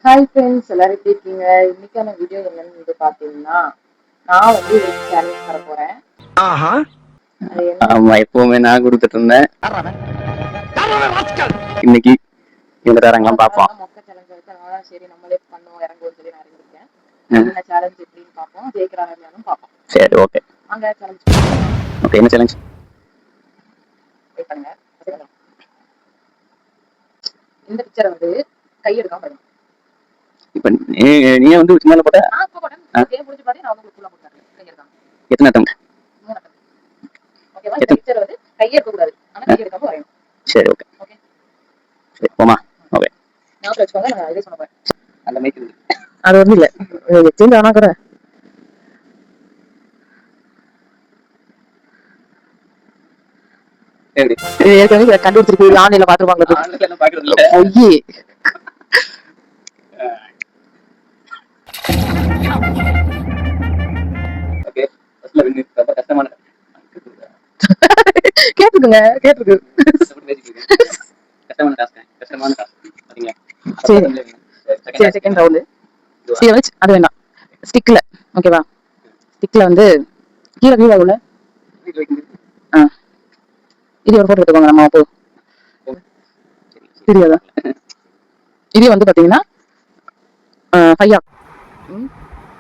Hi friends, எல்லாரும் எப்படி இருக்கீங்க? இன்னைக்கான வீடியோ என்னன்னு பார்த்தீங்கன்னா, நான் வந்து ஒரு சேலஞ்ச் தர போறேன். ஆஹா, அது என்ன? ஆமா, எப்பவுமே நான் கொடுத்துட்டு இருந்தேன். இன்னைக்கு இவங்க தராங்களாம் பார்ப்போம். மொக்க சேலஞ்ச் வச்சு அதனால சரி நம்மளே பண்ணுவோம் இறங்குவோம் சொல்லி நான் இறங்கிருக்கேன். என்ன சேலஞ்ச் எப்படின்னு பார்ப்போம், ஜெயிக்கிறாங்க இல்லையானு பார்ப்போம். சரி, ஓகே. அங்க சேலஞ்ச் ஓகே, என்ன சேலஞ்ச்? வெயிட் பண்ணுங்க. இந்த பிக்சரை வந்து கையெடுக்காம பாருங்க. இப்ப நீ வந்து உச்சி மேல போட்ட நான் இப்போ போட்டேன். கேம் முடிஞ்சு பாத்தீங்க நான் வந்து ஃபுல்லா போட்டேன். கையெடுக்காம எத்தனை அட்டம்? 3 அட்டம். ஓகேவா? இந்த பிக்சரை வந்து கையெடுக்க கூடாது, ஆனா கையெடுக்காம வரையணும். சரி, ஓகே. ஓகே, சரி, போமா. ஓகே, நான் வச்சுக்கோங்க. நான் இதே சொல்ல போறேன். அந்த மைக் அது ஒன்றும் இல்லை, வச்சிருந்து ஆனா கூட ஏற்கனவே கண்டுபிடிச்சிருக்கு. ஆன்லைன்ல பாத்துருவாங்க. பொய். கேட்டுக்குங்க, கேட்டுருக்கு. சரி, செகண்ட் ரவுண்டு. அது வேண்டாம். ஸ்டிக்ல ஓகேவா? ஸ்டிக்ல வந்து கீழே கீழே உள்ள இது ஒரு போட்டோ எடுத்துக்கோங்க. நம்ம அப்போ தெரியாதா? இது வந்து பாத்தீங்கன்னா ஃபையா.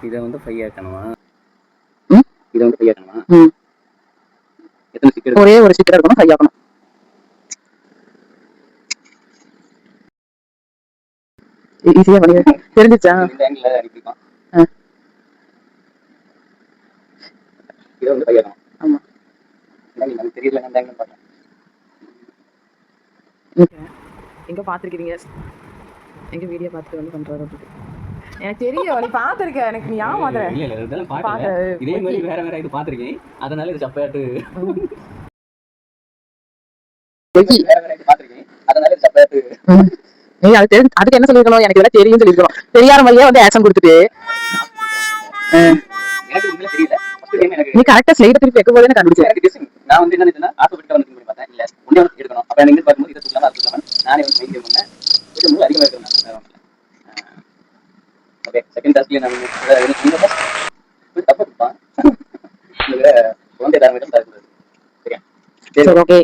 இதை வந்து ஃபைவ் ஆக்கணுமா? இதை வந்து ஃபைவ் ஆக்கணுமா? எத்தனை ஸ்டிக்கர்? ஒரே ஒரு ஸ்டிக்கர் இருக்கணும், ஃபைவ் ஆக்கணும். ஈஸியா பண்ணி தெரிஞ்சிச்சா? இந்த ஆங்கிள் அடிக்கலாம். இதை வந்து ஃபைவ் ஆக்கணும். ஆமா, எனக்கு தெரியல. அந்த ஆங்கிள் பார்த்தேன். எங்க பாத்துருக்கீங்க? எங்க வீடியோ பார்த்துட்டு வந்து பண்றது எனக்கு தெரியும். நீ பாத்துருக்க. எனக்கு நீ ஏன் மாத்துற? இல்ல இதெல்லாம் பாக்கல. இதே மாதிரி வேற வேற இது பாத்துர்க்கேன். அதனால இது சப்பையாட்டு வேற வேற இது பாத்துர்க்கேன். அதனால இது சப்பையாட்டு நீ அது தெரிஞ்சு அதுக்கு என்ன சொல்லிருக்கணும்? எனக்கு இதெல்லாம் தெரியும் சொல்லிருக்கணும். தெரியாத மாதிரியே வந்து ஆக்ஷன் கொடுத்துட்டு எனக்கு உண்மையில தெரியல. நீ கரெக்டா ஸ்லைட திருப்பி வைக்கும் போது கண்டுபிடிச்சேன். எனக்கு டிசைன் நான் வந்து என்ன நினைச்சேன்னா ஆட்டோமேட்டிக்கா வந்து பண்ணி பார்த்தேன். இல்ல ஒண்ணே ஒன்று எடுக்கணும். அப்ப எனக்கு பார்க்கும்போது இதை தூக்கலாமா அது தூக்கலாமா நானே வந்து மெயின் பண்ணேன். இது ரொம்ப அதிகமா இருக்கு. ஓகே, செகண்ட் டாஸ்க்ல நான் தப்பு கொடுப்பான். இதுல குழந்தை தாரமிடம் தரக்கூடாது. சரியா? சரி, ஓகே.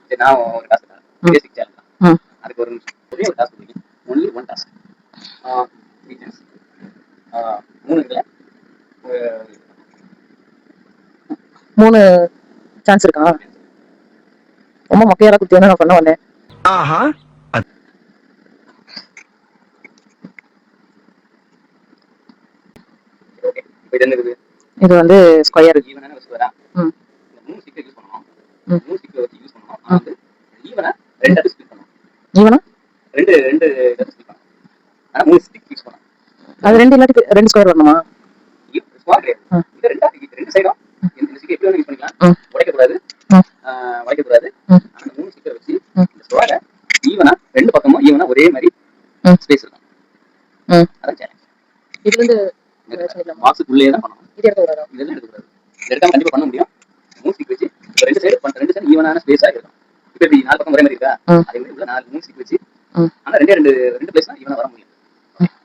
சரி, நான் ஒரு டாஸ்க் தரேன். பேசிக் சேலஞ்ச் தான். அதுக்கு ஒரு ஒரே ஒரு டாஸ்க் கொடுங்க. Only one task. 3 சான்ஸ். 3 இல்ல 3 சான்ஸ் இருக்கா? ரொம்ப மொக்கையாரா குத்தியா நான் பண்ண வந்தேன். ஆஹா, ஓகே. இப்போ இது என்னது? இது வந்து ஸ்கொயர். ஈவனான வச்சு வரா. இந்த 3 ஸ்டிக்கர் யூஸ் பண்ணனும். 3 ஸ்டிக்கர் வச்சு யூஸ் பண்ணனும். ஆனா வந்து ஈவனா ரெண்டு அடி ஸ்பிளிட் பண்ணனும். ஈவனா ரெண்டு அடி ஸ்பிளிட் பண்ணனும். ஆனா 3 ஸ்டிக் யூஸ் பண்ணனும். அது ரெண்டு இல்லாட்டி 2 ஸ்கொயர் வரணுமா? ஸ்மார்ட் இது ரெண்டு சைடும் இந்த ஸ்டிக்கர் எப்படி யூஸ் பண்ணிக்கலாம். உடைக்க கூடாது. உடைக்க கூடாது. ஆனா 3 ஸ்டிக்கர் வச்சு இந்த ஸ்கொயரை ஈவனா ரெண்டு பக்கமும் ஈவனா ஒரே மாதிரி ஸ்பேஸ் இருக்கும். அதான் சேலஞ்ச். இது வந்து பாக்ஸுக்குள்ளே தான் பண்ணணும். இது எடுக்க கூடாது. இதெல்லாம் எடுக்க கூடாது. எடுக்காம கண்டிப்பா பண்ண முடியும். 3 ஸ்டிக் வச்சு ரெண்டு சைடு ஈவனான ஸ்பேஸா இருக்கும். இப்போ இப்படி 4 பக்கம் ஒரே மாதிரி இருக்கா? அதே மாதிரி உள்ள 4 3 ஸ்டிக் வச்சு ஆனா ரெண்டு பிளேஸ் தான் ஈவனா வர முடியும்.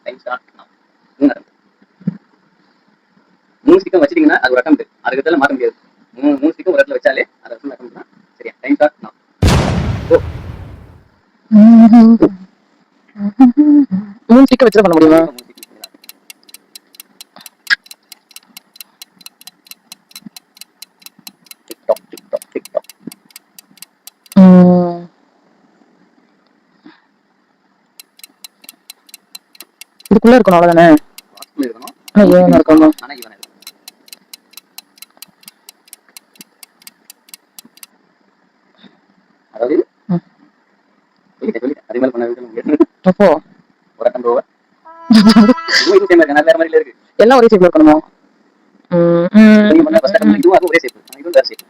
Time start. 3 ஸ்டிக்கும் வச்சிட்டீங்கன்னா அது ஒரு அட்டம். அதுக்கு இதெல்லாம் மாற்ற முடியாது. 3 ஸ்டிக்கும் ஒரு இடத்துல வச்சாலே அது ஃபுல் அட்டம் தான். சரியா? Time start. ஓ 3 ஸ்டிக் வச்சு பண்ண முடியுமா? இதுக்குள்ள இருக்கணும், அவ்வளவுதானே? ஈவனா இருக்கணும். ஆனா ஈவனா இருக்கும். அதாவது அதே மாதிரி பண்ண முடியாது. அப்போ ஒரு அட்டம் ஓவர். இது சேம் இருக்கு. வேற மாதிரி இருக்கு. எல்லாம் ஒரே ஷேப்ல இருக்கணுமா? நீங்க பண்ண ஃபர்ஸ்ட் அட்டம் இதுவும் அது ஒரே ஷேப். இதுவும் வேற ஷேப்.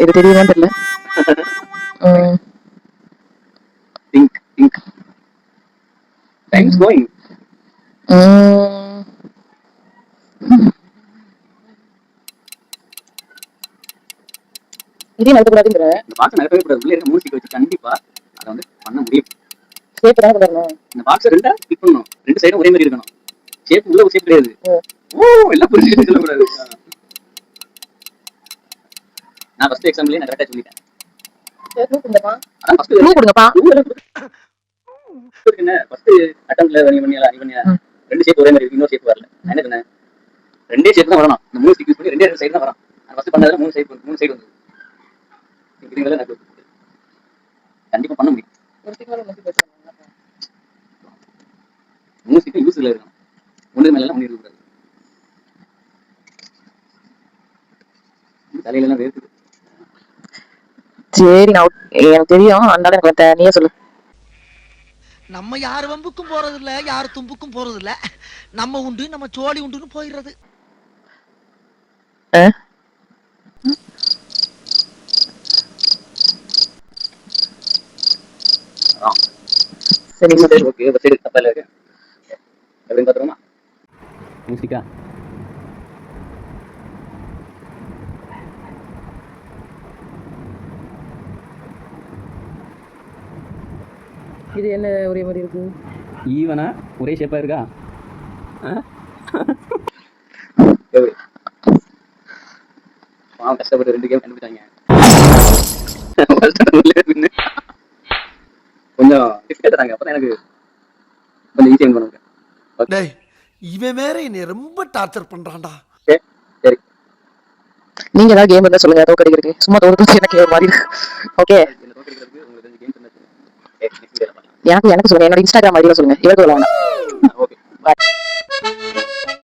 இது தெரியுமா தெரியல. Times going. இதே நடக்கக்கூடாதுங்கிற இந்த பாக்ஸ் நகர்த்தவே கூடாது. உள்ள இருக்க மூணு வச்சு கண்டிப்பா அதை வந்து பண்ண முடியும். ஷேப் தான் பண்ணணும். இந்த பாக்ஸ் ரெண்டா ஸ்டிக் பண்ணணும். ரெண்டு சைடும் ஒரே மாதிரி இருக்கணும். ஷேப் உள்ள ஒரு ஷேப் கிடையாது. எல்லாம் புரிஞ்சுக்கிட்டு சொல்லக்கூடாது. நான் ஃபர்ஸ்ட் எக்ஸாம்லயே நான் கரெக்டா சொல்லிட்டேன். அதான் ஃபர்ஸ்ட் கொடுங்கப்பா. என்ன ஃபர்ஸ்ட் அட்டெம்ப்ட்ல நீ ரெண்டு ஷேப் ஒரே மாதிரி இருக்கு. இன்னொரு ஷேப் வரல. நான் என்ன சொன்னேன்? ரெண்டே ஷேப் தான் வரணும். இந்த மூணு ஸ்டிக் யூஸ் பண்ணி ரெண்டே சைடு தான் வரும். நான் ஃபர்ஸ்ட் பண்ணதுல மூணு சைடு வந்து இதுங்கள நான் கண்டிப்பா பண்ண முடியும். மூணு ஸ்டிக் யூஸ்ல இருக்கணும். ஒண்ணு மேல எல்லாம் ஒண்ணு இருக்க கூடாது. தலையில எல்லாம் வேர்க்குது. சரி நான் எனக்கு தெரியும். அதனால எனக்கு நீயே சொல்லு. நம்ம யார் வம்புக்கும் போறது இல்ல, யார் தும்புக்கும் போறது இல்ல. நம்ம உண்டு நம்ம சோழி உண்டுன்னு போயிடுறது. சரி சரி ஓகே. ஒரு சைடு தப்பா இருக்கு. அப்படின்னு பாத்துறோமா? மியூசிக்கா இது என்ன ஒரே மாதிரி இருக்கு? ஈவனா ஒரே ஷேப்பா இருக்கா? கஷ்டப்பட்டு 2 கேம் கண்டுபிடிச்சாங்க. கொஞ்சம் டிஃபிகல்ட் தாங்க. அப்பதான் எனக்கு கொஞ்சம் ஈஸியா பண்ணுங்க. டேய் இவன் வேற என்னை ரொம்ப டார்ச்சர் பண்றான்டா. சரி நீங்க ஏதாவது கேம் இருந்தா சொல்லுங்க. தோக்கடிக்கிறதுக்கு சும்மா தோக்கடிச்சு எனக்கு ஒரு மாதிரி இருக்கு. ஓகே எனக்கு சொல்லுங்க. என்னோட இன்ஸ்டாகிராம் ஐடியா சொல்லுங்க. இவருக்கு வேணாம். ஓகே.